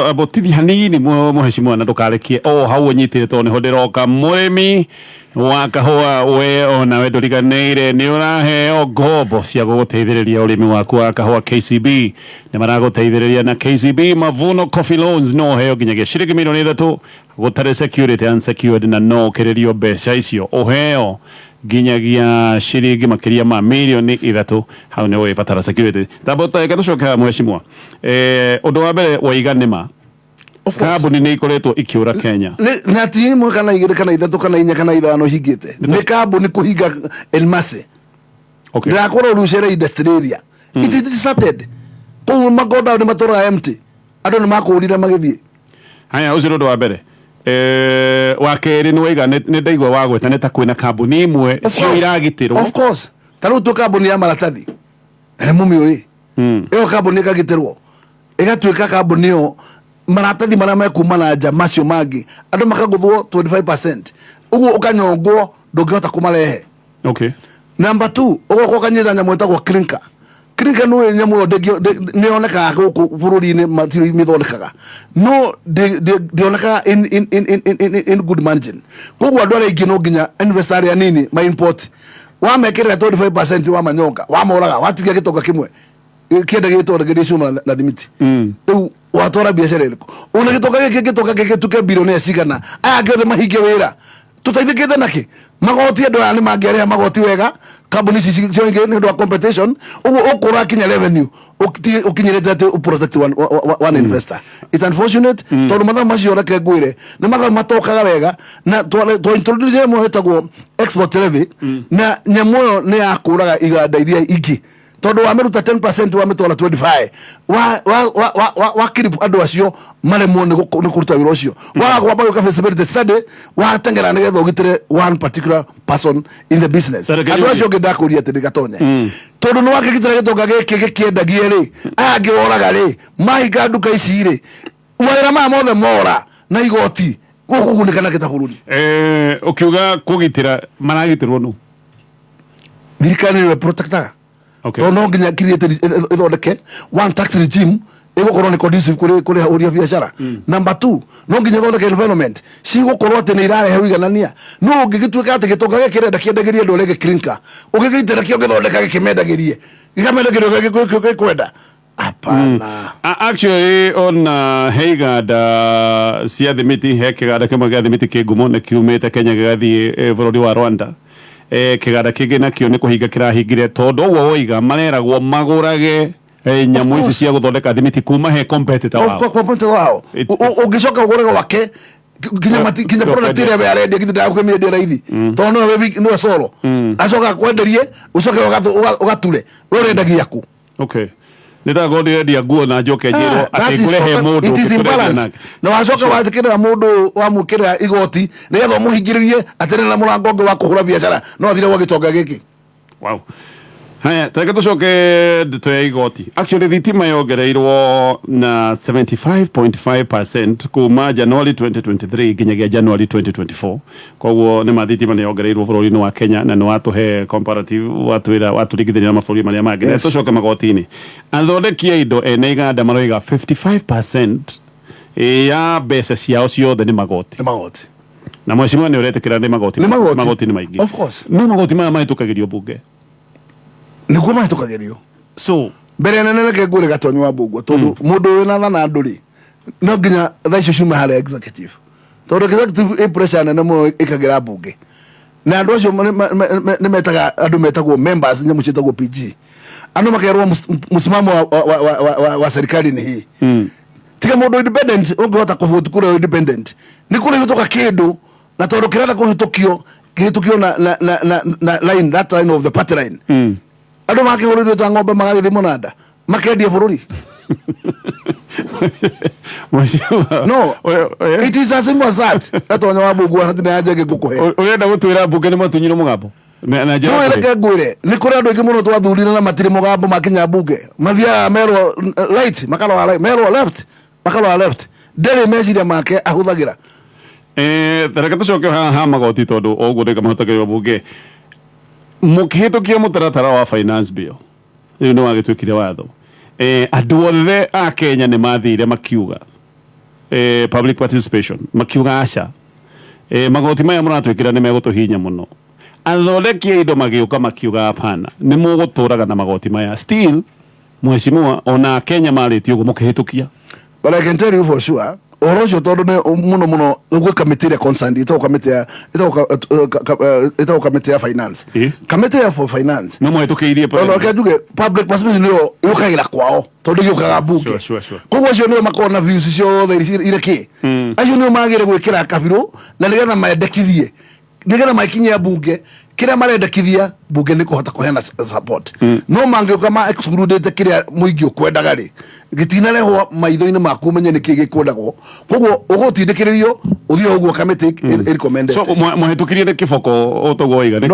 abotithi hanini muheshimiwa na ndukarekie hau nyitire to niho ndiroka murimi wa kahua we ona we nduriganeire ni uraheo ngombo cia guguteithiriria urimi waku wa kahua KCB ni maraguteithiriria na KCB Mavuno Coffee Loans no heo nginyagia ciringi milioni 3 gutare security unsecured na no kiririo mbeca icio uheo nginyagia ciringi makiria ma milioni 3 hau ni wibatara security tabota ikatucoka mheshimiwa undu wa mbere waiganima kambuni nä ikoretwo ikiura Kenya na ti imwe kana igĩrĩ kana ithatũ kana inya kana ithano hingĩte nĩ kambuni kũhinga elmase ndirakorwo rĩu cere industry area it started kũu magoda nĩ matũraga empty andũ nĩ makũrire magĩthiĩ haya ũcio nĩ ũndũ wa mbere wa kerĩ nĩ waiga nĩ ndaigua wagweta nĩ ta kwĩna kambuni imwe cio iragitĩrwo of course ta rĩu tu kambuni ya maratathi nĩ mũmĩũĩ ĩyo kambuni ĩkagitĩrwo ĩgatuĩka kambuni ĩyo maratathi marĩa mekuma na nja macio mangĩ andũ makaguthwo 25% ũguo ũkanyongwo ndũngĩhota kũmarehe number 2 ũgoka ũkanyita nyamũ ĩtagwo clinker nĩ nyamũ ĩyo nĩ yonekaga gũkũ bũrũri-inĩ matiro mĩthondekaga no ndĩonekaga in good margin koguo andũ arĩa aingĩ no nginya investor arĩa anini ma import wamekĩrĩra 25% wamanyonga wamoraga watigia gĩtonga kĩmwe kĩenda gĩtongerie cuma na thimiti rĩu watwara biacara ĩrĩkũ ona gĩtonga gĩkĩ tuke billionaire cigana aya angĩ othe mahinge wĩra tũteithĩkĩte nakĩ magoti andũ aya nĩ mangĩarĩha magoti wega kambuni ici ciongĩ nĩ ũndũ wa competition ũguo ũkũra kinya revenue ũkinyĩrĩte atĩ protect one investor it's unfortunate tondũ mathaa macio reke ngwĩre nĩ mathaa matokaga wega na introduce ĩmwe ĩtagwo export levy na nyamũ ĩyo nĩ yakũraga iganda iria ingĩ tondu wameruta 10% wametwara 25 wa kirip andu acio maremwo ni kuruta wira ucio wa gwamba yuka feasibility study wa tengera nigetha ugitire one particular person in the business andu acio ngidakuria ati ndigatonye tondu no wakigitira gitonga giki gikiendagie ri angi woraga ri mahinga nduka ici ri wira ma mothe mora na igoti gukugunika na gitabururi ukiuga kugitira maragitirwo nu thirikari ni protector to no nginya create ithondeke one tax regime igukorwo ni conducive kuri uria biashara number 2 no nginya ithondeke environment cigukorwo ati ni irarehe wiganania no ngigituika ati gitonga gikirenda kiendagirie andu arege clinker ugigitira kio githondeka gikimendagirie gikamendagirio gikwenda apana actually on heiganda cia thimiti he kiganda kimwe gĩa thimiti kĩngumo nĩ kiumĩte Kenya gĩgathiĩ bũrũri wa Rwanda kiganda kingi nakio ni kuhinga kirahingire tondu wo woiga mareragwo magurage nyamu ici cia guthondeka thimiti kuma he competitor wao ungicoka ugurage wake kinya product ĩrĩa we arendia githira kwĩmendia raithi tondu no solo acoka kwenderie ucoke ugature we urendagia ku nita godi dia nguo na njoke njiro ati kurehe mundu it is imbalance na wacoka wathikirira mundu wamukirira igoti nigetha muhingiririe atirira na murango ũngĩ wa kuhura biacara no thire wa gitonga giki wow haya taka tucoke tuya igoti actually thitima yongereirwo na 75.5% kuma January 2023 nginyagia January 2024 koguo ni mathitima ni yongereirwo bũrũri-inĩ wa Kenya na ni watuhe comparative waturingithania na mabũrũri marĩa mangĩ tucoke magoti-inĩ athondekia indo ene iganda maroiga 55% ya mbeca ciao ciothe ni magoti na mheshimiwa ni uretekera ni magoti ni maingi of course no magoti maya mahĩtũkagĩrio bunge niguo mahĩtũkagĩrio so mbere nene reke ngwĩre gatonyo wa mbungu tondu mundu wina thana nduri no nginya tha icio ciume harĩa executive tondu executive pressure nene mũno ĩkagĩra mbunge na andũ acio nĩ metaga andũ metagwo members nyamu ciĩtagwo PG andũ makerwo msimamo wa serikali ni hii tiga mundu independent ũngĩhota kũvote kura independent nĩ kũrĩ gũtoka kĩndũ na tondu kĩrenda kũhĩtũkio na line that line of the party line andũ makĩhũrĩrio ta ng'ombe magagĩthiĩ mũnanda makendia bũrũri no it is as simple as that atonya wa mbungu ana tina yaje ngũkũhe urenda gũtwĩra mbunge nĩ matunyirwo mũgambo na njĩra reke ngwĩre nĩ kũrĩ andũ aingĩ mũno twathurire na matirĩ mũgambo makinya mbunge mathiaga merwo right makarora merwo left makarora left ndere meciria make ahũthagĩra reke tucoke haha magoti tondu ũguo ndĩka mahũthagĩrwo mbunge mũkĩhĩtũkia mũtaratara wa finance bill rĩu nĩ wagĩtuĩkire watho andũ othe a Kenya nĩ mathire makiuga public participation makiuga aca magoti maya mũratwĩkĩra nĩ megũtũhinya mũno athondekia indo magĩũka makiuga hapana nĩ mũgũtũraga na magoti maya still mheshimiwa ona Kenya marĩtie ũguo mũkĩhĩtũkia but I can tell you for sure orocio tondu ne muno gwe committee ya concerned ito committee ya finance committee ya for finance no mwetũkĩirie pa no kajuge public participation nio yukagira kwao tondu yukaga bunge koguo cio nio makona views cio ile ki acio nio magire gwikira kabiro na nigetha maendekithie nigetha makinyia bunge kira marendekithia bunge ni kuhota kuhena support no mangeuka ma excluded kira muingi ukwendaga ri gitina reho maitho-ini maku menye ni kigi kwendagwo koguo ugutindikiririo uthio uguo committee recommended so muhetukirie ni kiboko utogoiga ni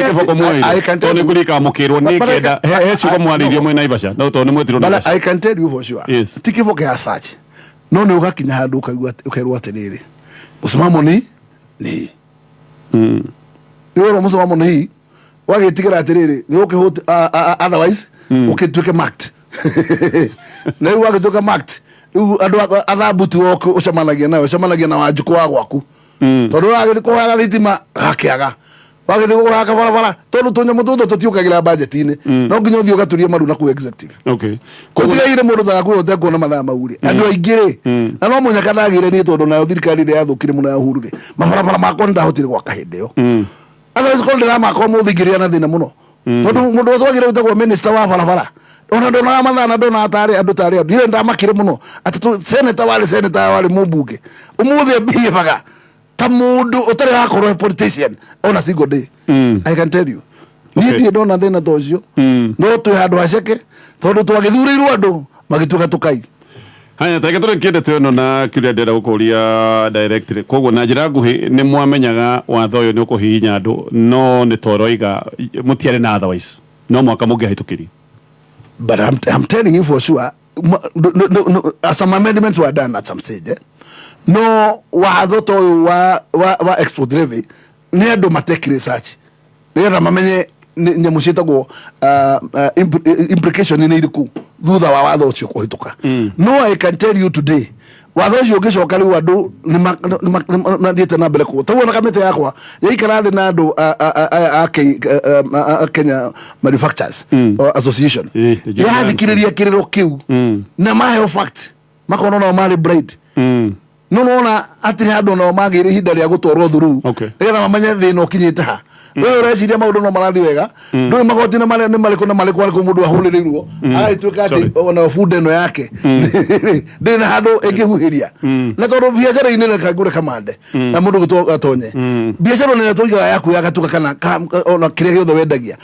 kiboko mwai to ni kurika mukirwo ni kenda he ciugo mwaririo mwe Naivasha no to ni mwetirwo na I can tell you for sure ti kiboko ya search no ni ugakinya handu ukairwo atiriri usimamo ni Yoro musimamo ni wagitigira atiriri ni ukihut otherwise ukituke marked na yu wagituka marked andu athabutu oku ucemanagia na wanjuku wa gwaku tondu wagithiko waga thitima gakiaga wagithiko waga barabara tondu tunyamu tuthu tutiukagira budget-ini no nginya uthio gaturia maru na ku executive kutigaire mundu thaga kuote kuona mathaa mauri andu aingire na no munyaka ndagire ni tondu nayo thirikari ire yathukire muno ya Uhuru mabarabara makwa ndahotire gwaka hindi yo otherwise called rama ko muthigiria na thina muno tondu mundu ucio wagire gutagwo minister wa barabara ndona mathana ndona atari andu tari andu ile ndamakire muno atatu senator wale mubunge umuthi biye baga ta mundu utari hakorwo politician on a single day I can tell you ni ndona thina tocio no tu handu aceke tondu twagithurirwo andu magituka tukai haya teke tore kiendete no na kiria ndenda gukuria directly koguo na njira nguhi ni mwamenyaga watho uyu ni ukuhihinya andu no ni toroiga mutiare na otherwise no mwaka mungi hitukirie but I'm telling you for sure some amendments were done at some stage no watho to wa export levy ni andu matake research nigetha mamenye nyamu cietagwo implication ni iriku thutha wa watho ucio kuhituka no I can tell you today watho ucio ngicoka riu andu ni thiete na mbere ku taguo na kamite yakwa yaikara thi na andu Kenya Manufacturers Association yathikiriria kiriro kiu na maheo fact makono no mari braid no na atiri andu no magire hinda ria gutwarwo thuru nigetha mamenye thina ukinyite ha wewe ureciria maundu no marathi wega ndui magoti na mari na mari mundu ahuririrwo agituika ati ona food eno yake ndina handu engihuhiria na tondu biacara ine na kagure kamande na mundu gutoka tonye biacara ne toiga yaku yagatuka kana ona kire giothe wendagia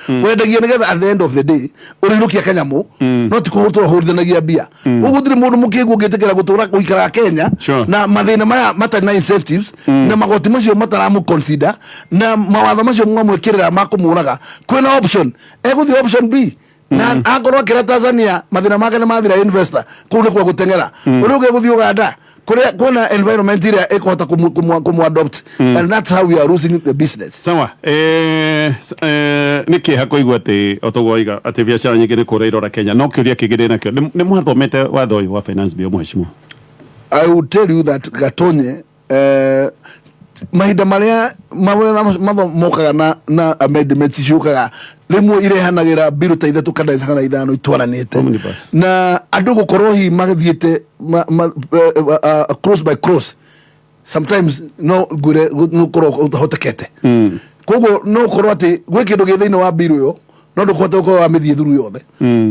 nigetha at the end of the day urirukia kanyamu no tikuhutura hurithanagia bia ugutiri mundu mukingu ngitikira gutura kuikara Kenya na mathina maya matari na incentives na magoti macio mataramu consider na mawatho macio mwamwikirira makumuraga kwina option eguthi option B na agorwa kira Tanzania mathina make na mathira investor kuri kwa gutengera uruge guthi Uganda kuna environment ira ekota kumu adopt and that's how we are losing the business sawa niki hakoigwa ati otogoiga ati biacara nyingi ni kureirora Kenya no kiuria kigire nakio ni mwathomete watho uyu wa finance bill mheshimiwa I would tell you that Gatonye mahinda maria mokaga na amendments ciukaga rimwe irehanagira bill ta ithatu kana ithano itwaranite na andu gukorwo hi magithiete cross by cross sometimes no gure no korwo hotekete koguo no korwo ati gwe kindu gi thiini wa bill yo no ndukote ko amithie thuru yothe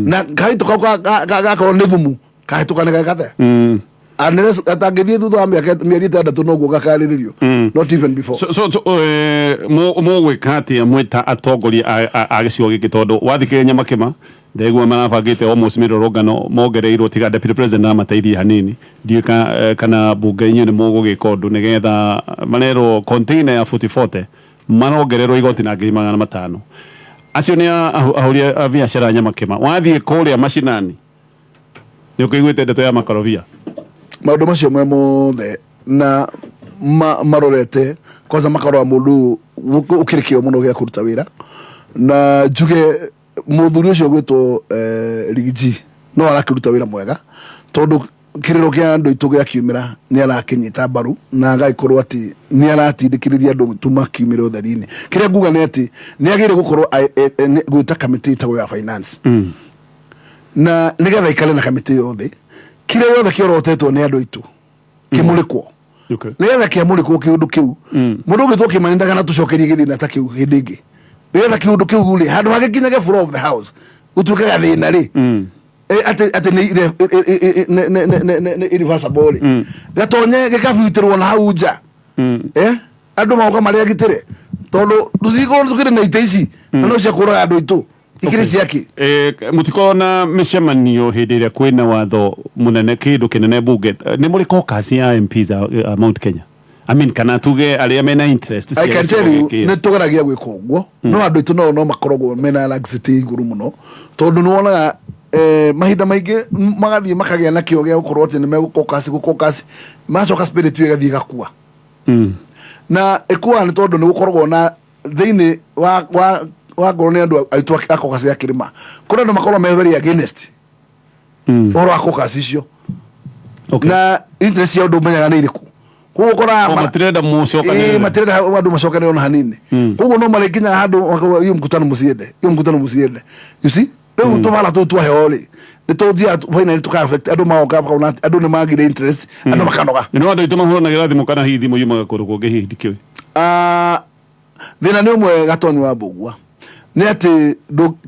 na kaituka gakorwo ni thumu kaituka ne gathe unless atangithie thutha wa mieri 6 no gugakariririo not even before so mo gwikati mwita atongoria a gicigo giki tondu wathikire Nyamakima ndegwa marabangite almost mirorongano mongereirwo tiga deputy president na mateithia hanini ndiye kana bunge inyu ni mugugika undu nigetha marero container ya 4040 marongererwo igoti na 500 acio ni ahuria biacara Nyamakima wathie kuria mashinani ni ukiguite ndeto ya makorobia maundu macio mwe mothe na marorete kwanza makarwa mundu ukirikio muno gya kuruta wira na njuge muthuri ucio gwitwo Rigiji no arakiruta wira mwega tondu kiriro kia andu itu gya kiumira ni arakinyita baru na agaikorwo ati ni aratindikiriria andu tuma kiumira utheri-ini kiria nguga ni ati ni agire gukorwo gwita committee tago ya finance na nigetha ikale na committee yothe kire yothe kiorotetwo ni andu itu kimulikwo nigetha kiamulikwo kiundu kiu mundu ngitwo kimanenda kana tucokerie githina ta kiu hindingi nigetha kiundu kiu ri handu hagikinyage floor of the house utukaga thina ri ate ni irreversible gatonye gikabutirwo na hau nja andu mauka maria gitire tondu duzigo tukire na iteici no cia kuraga andu itu ikire ciaki mutikona micemanio hindi iria kwina watho munene kindu kinene bunge ni muri caucus ya MPs Mount Kenya kana tuge aria mena interest I can tell you ne tugaragia gwika uguo no andu itu no makoragwo mena laxity iguru muno tondu ni wonaga mahinda maingi magathie makagia na kio gia gukorwo ati ni megukokasi macoka spirit igathie gakua na ekuwa ni tondu ni gukoragwo na thiini wa ngoro ni andu aitu akokasi ya kirima kuna no makorwo me very against oro akokasi icio na interest ya undu menyaga ni iriku kuko kora matireda mucokanira matireda andu macokanira ona hanini kuko no marekinya handu yo mkutano musiende you see no tubala tu hori nituthia finally tuka affect andu maoka kana andu ni magire interest andu makanoga no andu ituma hona gira thimu kana hithi muyu magakuru kungi hithi kiwi thina ni umwe gatonyi wa mbugua ni ati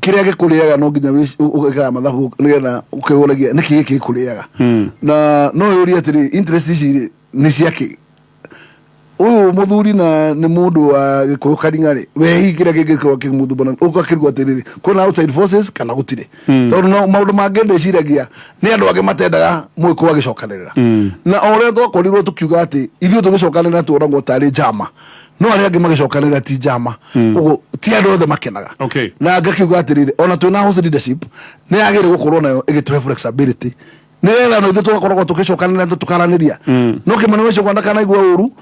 kiria gikuriaga no nginya ugaga mathabu nigetha ukiguragia niki gikuriaga na no yuri ati interest ici ni ciaki uyu muthuri na ni mundu wa gikuyu karingari we higira gigikoro kimuthu bona ukakirwa atiriri kuna outside forces kana gutire tondu no maundu mangende ciragia ni andu age matendaga mwiko agicokanirira na ore twakorirwo tukiuga ati ithio tugicokanirira tuoragwo tari jama no ari age magicokanirira ti jama ugo ti andu othe makenaga na ngakiuga atiriri ona twina house leadership ni agire gukorwo nayo igituhe flexibility nela no ithu tugakorwo tugicokanira tukaraniria no kimani wecio kwanda kana igwa uru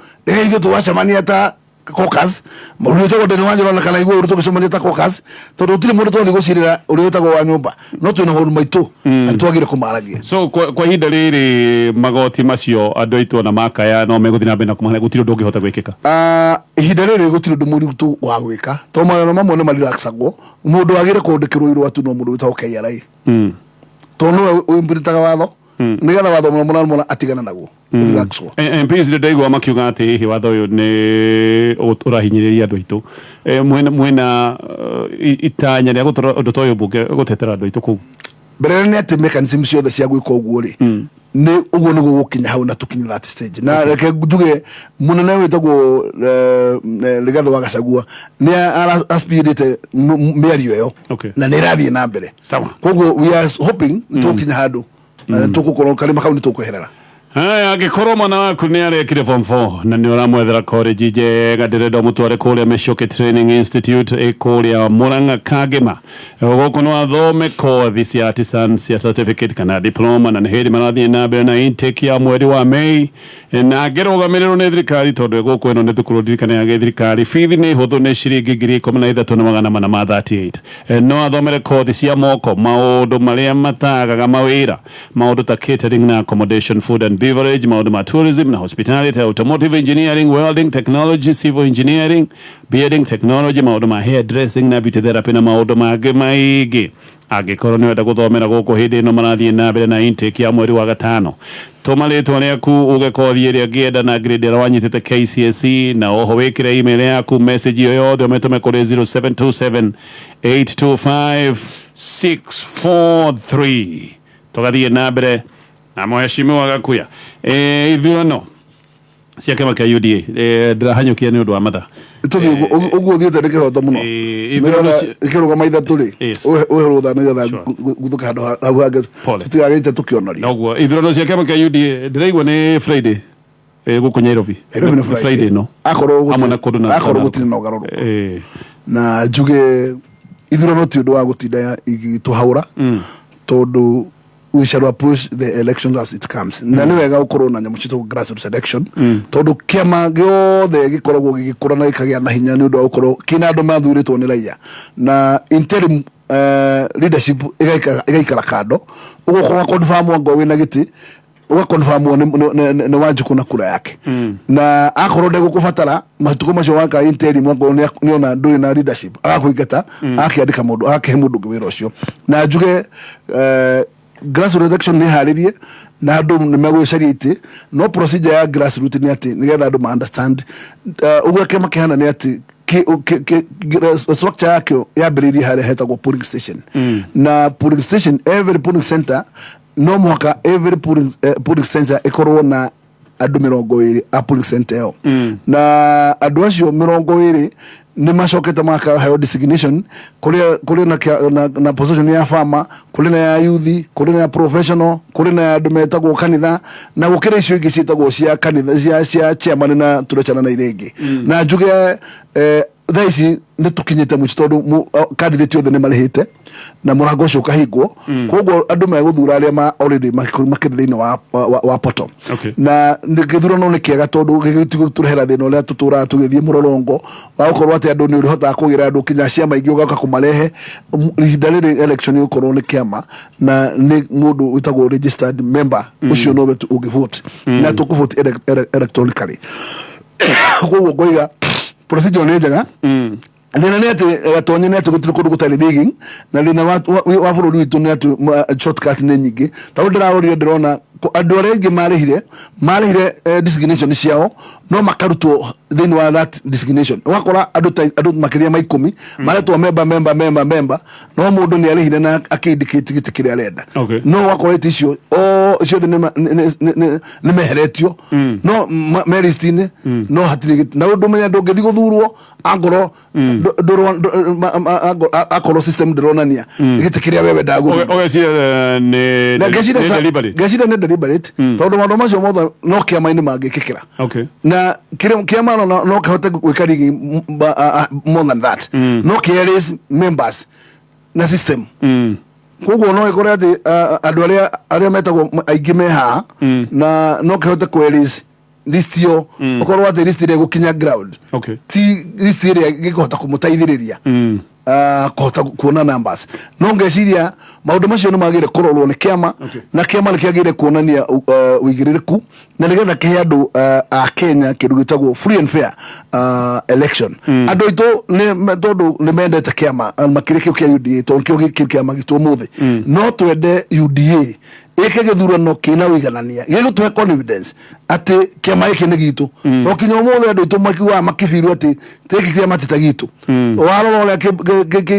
ithu tuwacemania ta caucus muri cyo ndene wanjira na kana igwa uru tugicemania ta caucus tondu tiri mundu twathi gucirira uri wetagwo wa nyumba no twina horu maitu na twagire kumaragia so kwa hinda riri magoti macio andu aitu na makaya no meguthina mbena kumana gutiro ndungihota gwikika hinda riri gutiro ndumuri tu wa gwika to mwana mamwe ne marelaxagwo mundu agire kundikirwo iru watu no mundu wetagwo KRA tono uimbiritaga watho nigetha watho mona atigana naguo relaxwo MPs ndaigwa makiuga ati hihi watho uyu ni urahinyiriria andu aitu mwena itanya ria gutora undu toyo bunge gutetera andu aitu ku mbere ni ati mechanism ciothe cia gwika uguo ri ni uguo ni gukinya hau na tukinya that stage na reke nduge munene wetagwo Rigathi wa Gachagua ni aspirate miario yo na ni rathie na mbere sawa koguo we are hoping tukinya handu tukukorwo kalima kau ni tukweherera haya gikorwo mwana waku ni arekire form 4 na ni uramwethera college njega ndirenda mutware kuria Meshoke Training Institute ikuria Murang'a Kagema guku no athome kothi cia artisans cia certificate kana diploma na hedi marathie na mbere na intake ya mweri wa Mei na ngerugamiriro ni thirikari tondu guku ino ni thukuru dirikana ya thirikari fithi ni huthu ni ciringi 13,438 no athomere kothi cia moko maundu maria matagaga mawira maundu ta catering na accommodation food and beverage, maundu ma tourism na hospitality, automotive engineering, welding technology, civil engineering, bearding technology, maundu ma hairdressing na beauty therapy na maundu mangĩ maingĩ angikorwo ni wenda guthomera guku hindi ino marathie na mbere na intake ya mweri wa gatano tuma ritwa riaku uge kothi iria ngienda na grade ira wanyitite KCSE na oho wikire email yaku message yo yothe umetume kuri 0727 825 643 tugathie na mbere na mheshimiwa Gakuya ithurano cia kĩama kĩa UDA ndirahanyũkia nĩ ũndũ wa mathaa uguo thiĩte nĩ kĩhoto mũno ikĩrũgama ithatũ rĩ ũherũtha nĩgetha gũthũke handũ hau hangĩ tũtigagĩte tũkĩonoria ũguo ithurano cia kĩama kĩa UDA ndĩraigua nĩ Friday gũkũ Nairobi Friday no akorwo gũtirĩ na ũgarũrũku na njuge ithurano ti ũndũ wa gũtinda igĩtũhaũra tondũ we shall approach the elections as it comes na ni wega ukorwo na nyamu cito grassroots election tondu kiama giothe gikoragwo gigikura na ikagia na hinya ni undu wa ukorwo kina andu mathuritwo ni raia na interim leadership igaikara kando ugokorwo confirm ngo wina giti uga confirm ni Wanjiku na kura yake na akorwo ndegũkũbatara mahituko macio waka interim ngo ni ona nduri na leadership agakuingata akiandika mundu akahe mundu wira ucio na njuge grassroots election ni haririe na andu nimegwicaritie no procedure ya grassroots ni ati nigetha andu ma understand ugwe kema kihana ni ati structure yake yambiririe haria hetagwo polling station na polling station, every polling center no mwaka every polling center ikorwo na andu 20 a polling center yo na andu acio 20 ni macokete maka hayo designation kuri na position ya farmer, kuri na ya youth, kuri na ya professional, kuri na andu metagwo kanitha na gukira icio ingi citagwo cia kanitha cia chairman na turechana na irenge na njuge thaisi ni tukinyite muci tondu candidate othe ni marihite na murango ucio kahingwo koguo andu meguthura aria ma already makiri thiini wa poto na ngithurano ni kiega tondu giturehera thina uria tutura tugithie murorongo wa ukorwo ati andu ni urihota kugira andu kinya cia maingi ugaka kumarehe riri election ukorwo ni kiama na ni mundu witagwo registered member ucio no wetu ugivote na tukuvote electronically koguo ngoiga procedure ni njega thina ni ati gatonye ni ati gutiri kundu gutari digging na thina wa bururi witu ni ati shortcut ni nyingi tondu ndirarorire ndirona andu aria ingi marihire designation ciao no makarutwo thini wa that designation wakora andu makiria ma 10 maretwo member no mundu ni arihire na akindicate giti kiria arenda no wakora icio icio ni meheretio no meristine no hatiri na undu menya ndungithi guthurwo angoro akoro system ndironania giti kiria wewe ndagu ne deliberate tondu maundu macio mothe no kiama-ini mangikikira na kiama no kihote gwikarigi more than that no kiaris members na system koguo no ikore ati andu aria metagwo aingi meha na no kihote kweris list yo ukorwo ati list ire gukinya ground ti list ire gikuhota kumutaithiriria kohota kuona numbers no ngeciria maundu macio ni magire kurorwo ni kiama na kiama nikiagire kuonania uigiririku na nigetha kihe andu a Kenya kindu gitagwo free and fair election andu itu ni tondu ni mendete kiama makirikio kia UDA tondu kio gikiri kiama gitu muthi no twende UDA eke githurano kina wiganania gigutuhe confidence ati kiama iki ni gitu to kinyo mothe andu itu makiwa makibiru ati teki kiama titagitu waroro ria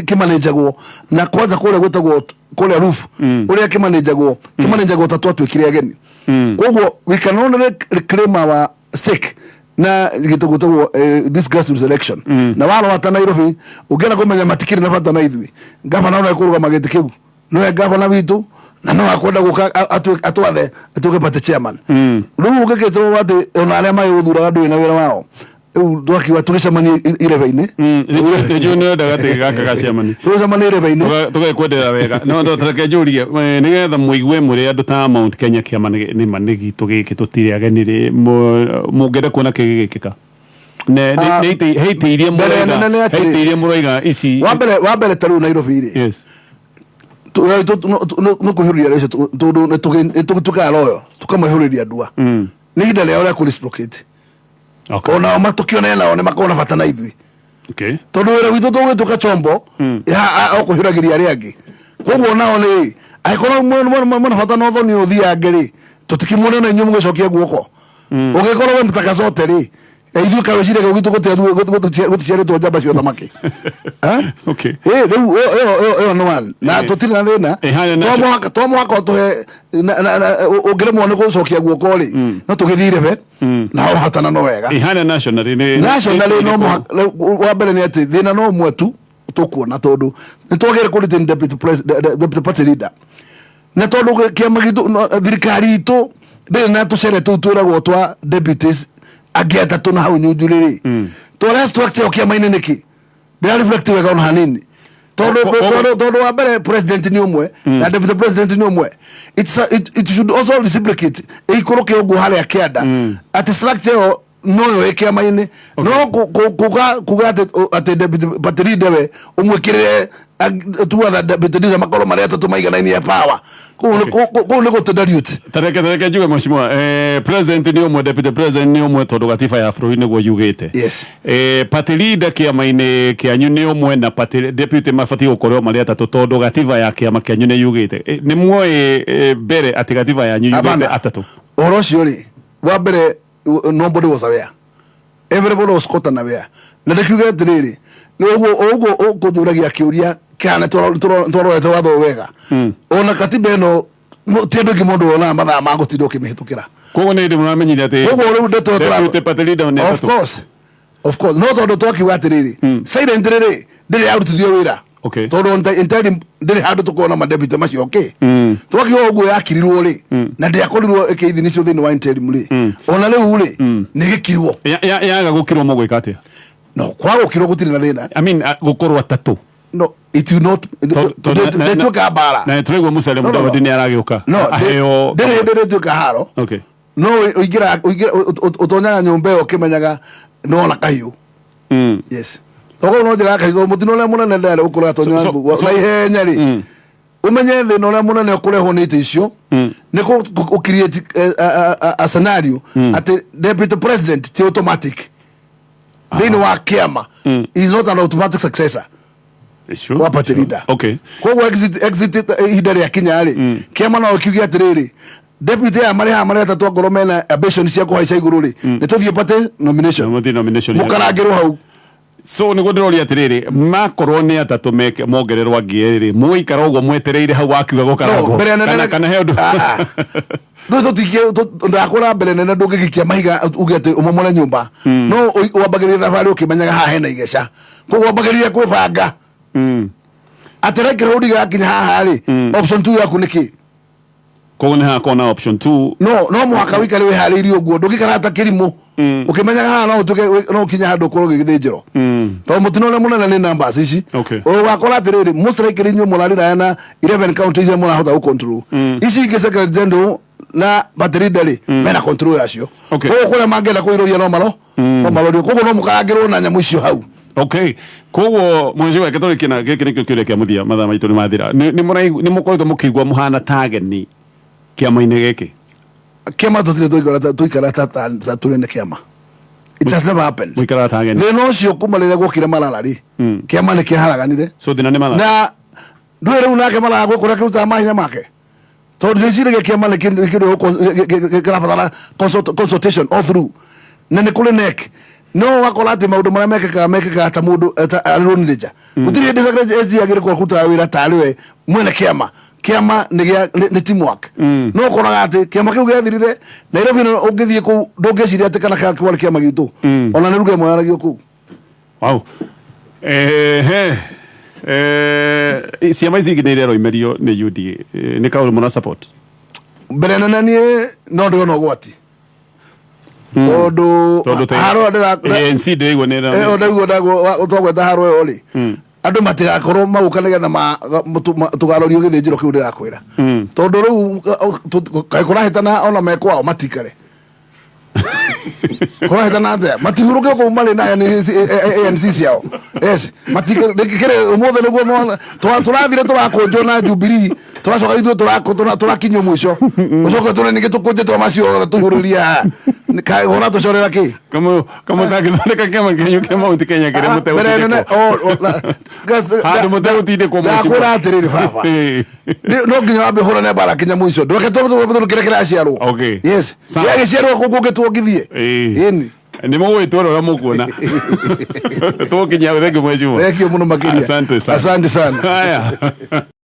kimanejagwo na kwanza kule gwetagwo kule roof uria kimanejagwo tatu atwikire ageni koguo we can only reclaim our stake na gitugutagwo this grassroots election na waro wata Nairobi ugena kumenya matikiri na bata na ithui gavana no ekuruga mageti kiu no gavana witu na no akwenda guka atwathe atuke pate chairman riu ugeketwo wati ona aria mai uthura andu ina wira wao ndwaki watugishamani irebe-ini junior ndagati gaka gaciamani tugishamani irebe-ini tugekwendera wega no ndo tareke njurie nigetha muigue muri andu ta Mount Kenya kiama ni manigi tugiki tutire agenire mungere kuona kigikika ne heitirie muroiga ici wa mbere taru Nairobi ri yes no kuhiruria recio tondu tuka loyo tukamwehuria ndua ni hinda rĩa ũrĩa kũreciprocate ona matukione nao ni makona bata na ithui tondu wĩra witũ tũgĩtuka chombo ũkũhiũragĩria arĩa angĩ koguo nao nĩ angĩkorwo mwena bata na ũthoni ũthiange rĩ tũtikimuone na inyuĩ mũgĩcokia guoko ũgĩkorwo we mũtakacote rĩ ithuĩ kawĩciria gũgitũ gũticiarĩtwo njamba cia ũthamaki rĩu ĩyo nĩ one na tũtirĩ na thĩna to mũhaka ũtũhe ũngĩremwo nĩ gũcokia guoko rĩ no tũgĩthiĩ irebe na ũhotana no wega nationally no wa mbere nĩ atĩ thĩna no ũmwe tu tũkuona tondũ nĩ twagĩrĩire kũretain deputy party leader na tondu kiama gitu thirikari itu ndiri na tucere tu turagwo twa deputies agiata tuna hau nyujuriri to structure kiama ine niki ndira reflect wega ona hanini tondu wa mbere president ni umwe na deputy president ni umwe it should also reciprocate ikoroke ogu hale akiada at structure no ekiama-ini no kuga ati deputy leader we umwikirire tuatha deputy leader makoro maria atatu maiganaine ya power kuu ni gutudariute tareke njuge mheshimiwa president ni umwe deputy president ni umwe tondu gatiba ya bururi niguo yugite yes party leader kiama-ini kianyu ni umwe na party deputy mabati gukorwo maria atatu tondu gatiba ya kiama kianyu ni yugite ni muoe mbere ati gatiba yanyu yugite atatu uhoro ucio ri wa mbere nobody was aware everybody was caught unaware na ndikiuga atiriri ni uguo ukujuragia kiuria kana twarorete watho wega ona katiba eno tiendo kimundu ona mathaa ma gutindo kimihitukira koguo ni ndi muramenyire ati koguo riu ndeto deputy party leader ni atatu of course no tondu twakiuga atiriri silent riri ndiri arutithio wira okay tondu interi ndiri handu tukona madebute macio okay twakiuga uguo yakirirwo ri na ndiakorirwo ikiithinicio thini wa interi muri ona riu ri ni gikirwo yaga gukirwo mugwika atia no kwa gukirwo gutiri na thina I mean gukorwo atatu no it will not they took a bara na tregwa musale mudawadi ni aragiuka no they took a haro okay no uigira utonyaga nyumba yo kimenyaga no na kahiu yes togo no jira kahiu mutino le munene ndere ukura tonya na ihenya ri umenye thina uria munene ukureho ni icio ni ku create a scenario at deputy president ti automatic thini wa kiama is not an automatic successor sure wa party leader okay koguo exit hidari ya Kenya ri kiama no kiugia atiriri deputy ya maria atatu ngoro mena ambition cia kuhaica iguru ri ni tuthie pate nomination mukarangirwo hau so ni gondorori atiriri makorwo ni atatu mongererwa ngiri muikara uguo mwetereire hau akiuga gukarangwo kana he undu no tutikio ndakora mbere nene ndungigikia mahiga ugete umomore nyumba no wambagiria thabari ukimenyaga ha hena igeca koguo wambagiria kwibanga aterekera udiga kinya haha ri option 2 yaku niki koguo ni hakona option 2 no mwaka wikare we haririo guo ndugikara ta kirimo ukimenyaga haha no tuke no kinya handu korwo githijiro to mutino le munene ni numbers ici ugakora atiriri mustrike nyu murarira na 11 counties murahota ukontrol ici ingeseka general na battery dali mena control yacio koguo kule mangenda kuiroria no maro koguo no mukagirwo na nyamu icio hau okay koguo mwenjewe katoliki na giki nikio kiure kia muthia mathaa maitu ni mathira ni mukoritwo mukigwa muhana tageni kiama-ini giki kiama tutire tuikara ta turene kiama it has never happened muikara tageni thina ucio kuma rire gukire mararari kiama ni kiharaganire so thina ni marara na ndwire unake marara gukura kiruta mahinya make tondu icire kiama ni kindu kirabatara consultation all through na ni kuri nek no wakora ati maundu maria mekeka ta mundu aronirija gutiri ndi secretary SG agire kwa kuta wira tariwe mwene kiama ni teamwork no koraga ati kiama kiu gethirire Nairobi no ungithie ku ndungeciria ati kana kwari kiama gitu ona ni ruge mwaragio ku wow ciama ici ingĩ nĩ irero imerio nĩ UDA nĩ kaũndũ mũna support mbere nene niĩ no ndĩrona ũgwati tondũ haro ANC ndĩraigua nĩ ndaigua twagweta haro ĩyo rĩ andũ matigakorwo maguka nĩgetha tũgarorio gĩthĩnjĩro kĩu ndĩrakwĩra tondũ rĩu kaĩ kũrahĩtana ona mekwao matikare kũrahĩtana atĩa matihuruke kũu marĩ na ANC ciao yes matikere ũmũthĩ nĩguo tũrathire tũrakũnjwo na Jubilee tũracoka ithuĩ tũrakinywo mũico ũcoke tũre nĩkĩ tũkũnjĩtwo macio othe tũihũrĩria kaĩ hona tũcorera kĩ kama tangĩthondeka kĩama kĩanyu kĩa Mount Kenya kĩrĩa mũtegũtindĩkwo ndakwĩra atĩrĩrĩ baba no nginya wambe hũrane mbara kinya mũico ndũreke tũkĩre kĩraciarwo yes gĩaciarwo kũngĩtwo ngithie ĩni nĩ mũgwĩtwo ũrĩa mũkuona tũgũkinya thengio mwecimu thengio mũno makĩria asante sana